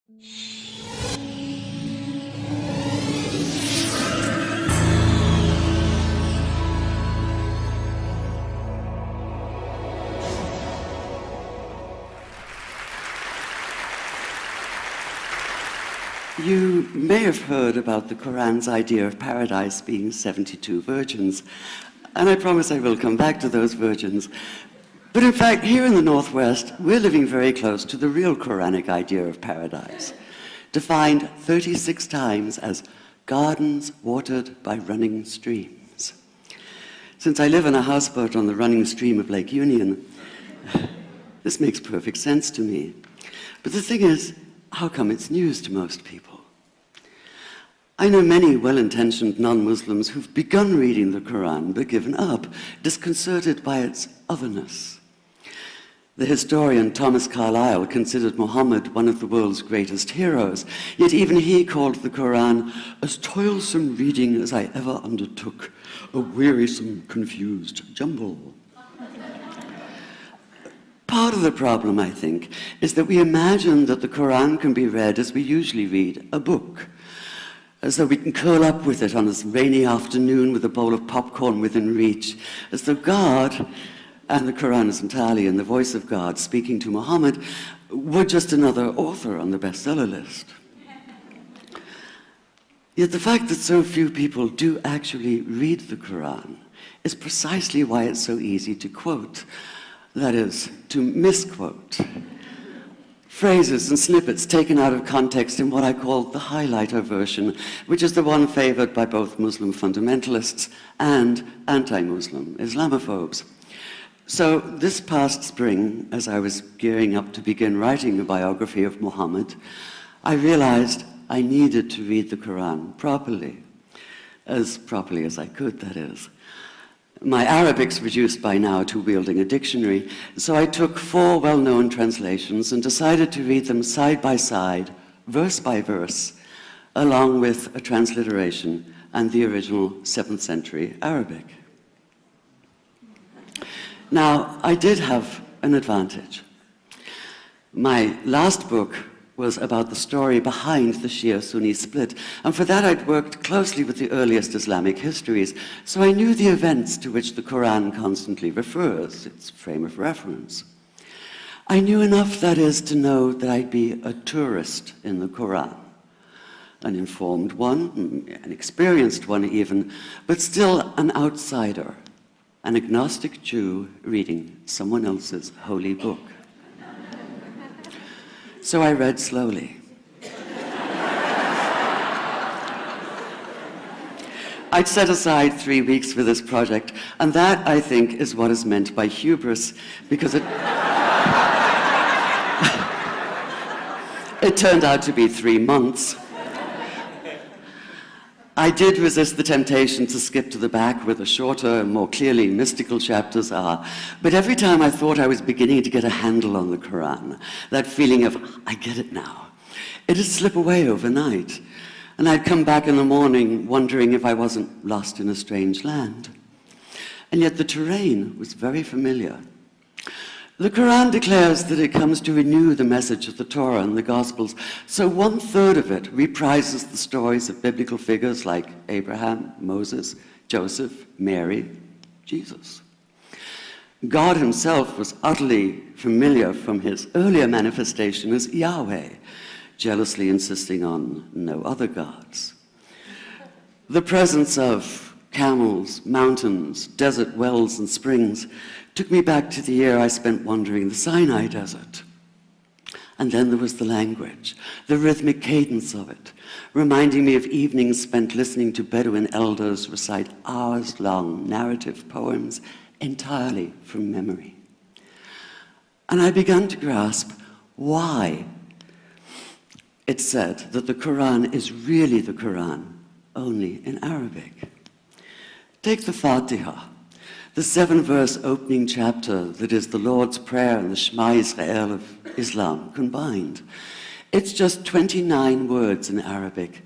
You may have heard about the Quran's idea of paradise being 72 virgins, and I promise I will come back to those virgins. But in fact, here in the Northwest, we're living very close to the real Quranic idea of paradise, defined 36 times as gardens watered by running streams. Since I live in a houseboat on the running stream of Lake Union, this makes perfect sense to me. But the thing is, how come it's news to most people? I know many well-intentioned non-Muslims who've begun reading the Quran but given up, disconcerted by its otherness. The historian Thomas Carlyle considered Muhammad one of the world's greatest heroes, yet even he called the Quran as toilsome reading as I ever undertook, a wearisome, confused jumble. Part of the problem, I think, is that we imagine that the Quran can be read as we usually read a book, as though we can curl up with it on a rainy afternoon with a bowl of popcorn within reach, as though God, and the Quran is entirely in the voice of God speaking to Muhammad, were just another author on the bestseller list. Yet the fact that so few people do actually read the Quran is precisely why it's so easy to quote. That is, to misquote. Phrases and snippets taken out of context in what I call the highlighter version, which is the one favored by both Muslim fundamentalists and anti-Muslim Islamophobes. So this past spring, as I was gearing up to begin writing a biography of Muhammad, I realized I needed to read the Quran properly as I could, that is. My Arabic's reduced by now to wielding a dictionary, so I took 4 well-known translations and decided to read them side by side, verse by verse, along with a transliteration and the original 7th century Arabic. Now, I did have an advantage. My last book was about the story behind the Shia-Sunni split, and for that I'd worked closely with the earliest Islamic histories, so I knew the events to which the Quran constantly refers, its frame of reference. I knew enough, that is, to know that I'd be a tourist in the Quran, an informed one, an experienced one even, but still an outsider, an agnostic Jew reading someone else's holy book. So I read slowly. I'd set aside 3 weeks for this project, and that, I think, is what is meant by hubris, because it turned out to be 3 months. I did resist the temptation to skip to the back where the shorter and more clearly mystical chapters are, but every time I thought I was beginning to get a handle on the Quran, that feeling of, I get it now, it'd slip away overnight, and I'd come back in the morning wondering if I wasn't lost in a strange land. And yet the terrain was very familiar. The Quran declares that it comes to renew the message of the Torah and the Gospels, so 1/3 of it reprises the stories of biblical figures like Abraham, Moses, Joseph, Mary, Jesus. God himself was utterly familiar from his earlier manifestation as Yahweh, jealously insisting on no other gods. The presence of camels, mountains, desert wells and springs took me back to the year I spent wandering the Sinai desert. And then there was the language, the rhythmic cadence of it, reminding me of evenings spent listening to Bedouin elders recite hours-long narrative poems entirely from memory. And I began to grasp why it's said that the Quran is really the Quran, only in Arabic. Take the Fatiha, the 7-verse opening chapter that is the Lord's Prayer and the Shema Israel of Islam combined. It's just 29 words in Arabic,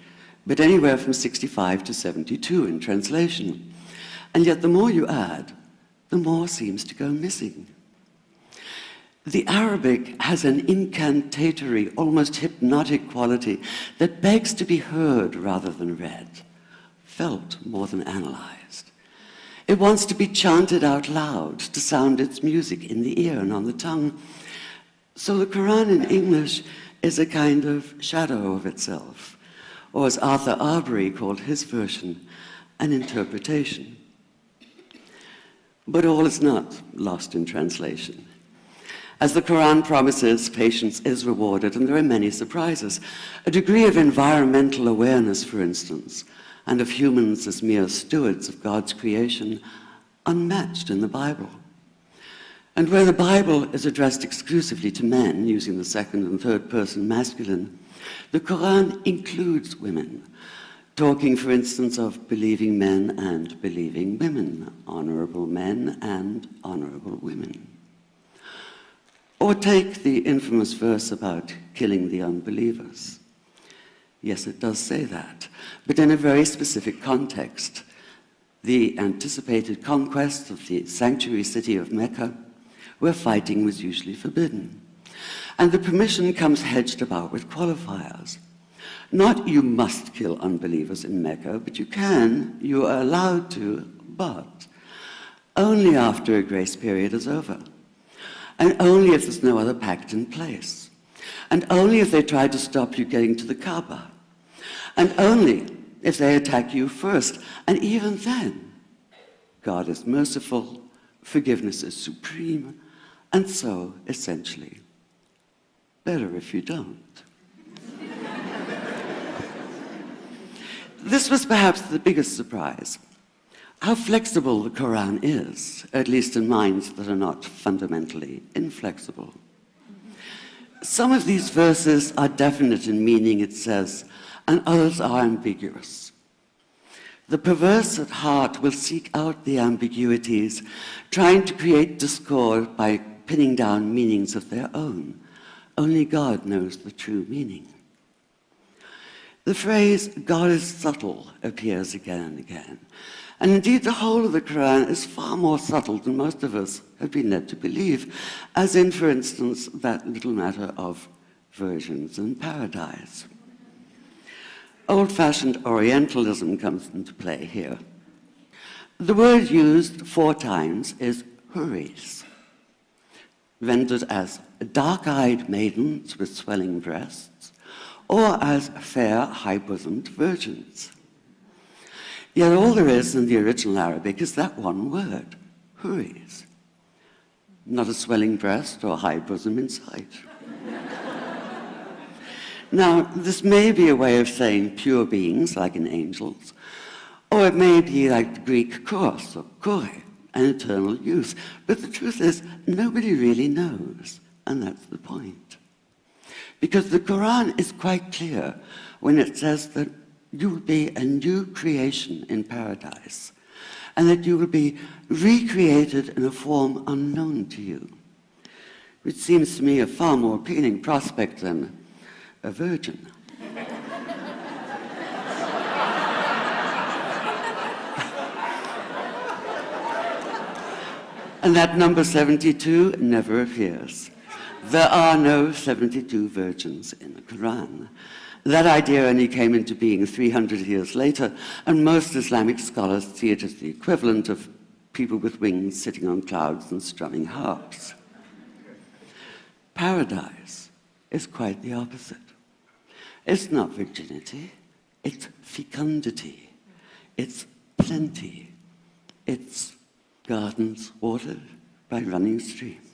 but anywhere from 65 to 72 in translation. And yet the more you add, the more seems to go missing. The Arabic has an incantatory, almost hypnotic quality that begs to be heard rather than read, felt more than analyzed. It wants to be chanted out loud, to sound its music in the ear and on the tongue. So the Quran in English is a kind of shadow of itself, or as Arthur Arbery called his version, an interpretation. But all is not lost in translation. As the Quran promises, patience is rewarded, and there are many surprises. A degree of environmental awareness, for instance, and of humans as mere stewards of God's creation, unmatched in the Bible. And where the Bible is addressed exclusively to men, using the second and third person masculine, the Quran includes women, talking, for instance, of believing men and believing women, honorable men and honorable women. Or take the infamous verse about killing the unbelievers. Yes, it does say that, but in a very specific context. The anticipated conquest of the sanctuary city of Mecca, where fighting was usually forbidden. And the permission comes hedged about with qualifiers. Not you must kill unbelievers in Mecca, but you are allowed to, but only after a grace period is over. And only if there's no other pact in place. And only if they try to stop you getting to the Kaaba. And only if they attack you first. And even then, God is merciful, forgiveness is supreme, and so, essentially, better if you don't. This was perhaps the biggest surprise. How flexible the Quran is, at least in minds that are not fundamentally inflexible. Some of these verses are definite in meaning, it says, and others are ambiguous. The perverse at heart will seek out the ambiguities, trying to create discord by pinning down meanings of their own. Only God knows the true meaning. The phrase, God is subtle, appears again and again. And indeed, the whole of the Quran is far more subtle than most of us have been led to believe, as in, for instance, that little matter of virgins and paradise. Old-fashioned Orientalism comes into play here. The word used 4 times is huris, rendered as dark-eyed maidens with swelling breasts, or as fair, high-bosomed virgins. Yet all there is in the original Arabic is that one word, huris. Not a swelling breast or high bosom in sight. Now, this may be a way of saying pure beings, like in angels, or it may be like the Greek kos or kore, an eternal youth. But the truth is, nobody really knows, and that's the point. Because the Quran is quite clear when it says that you will be a new creation in paradise, and that you will be recreated in a form unknown to you, which seems to me a far more appealing prospect than a virgin. And that number 72 never appears. There are no 72 virgins in the Quran. That idea only came into being 300 years later, and most Islamic scholars see it as the equivalent of people with wings sitting on clouds and strumming harps. Paradise is quite the opposite. It's not virginity, it's fecundity, it's plenty, it's gardens watered by running streams.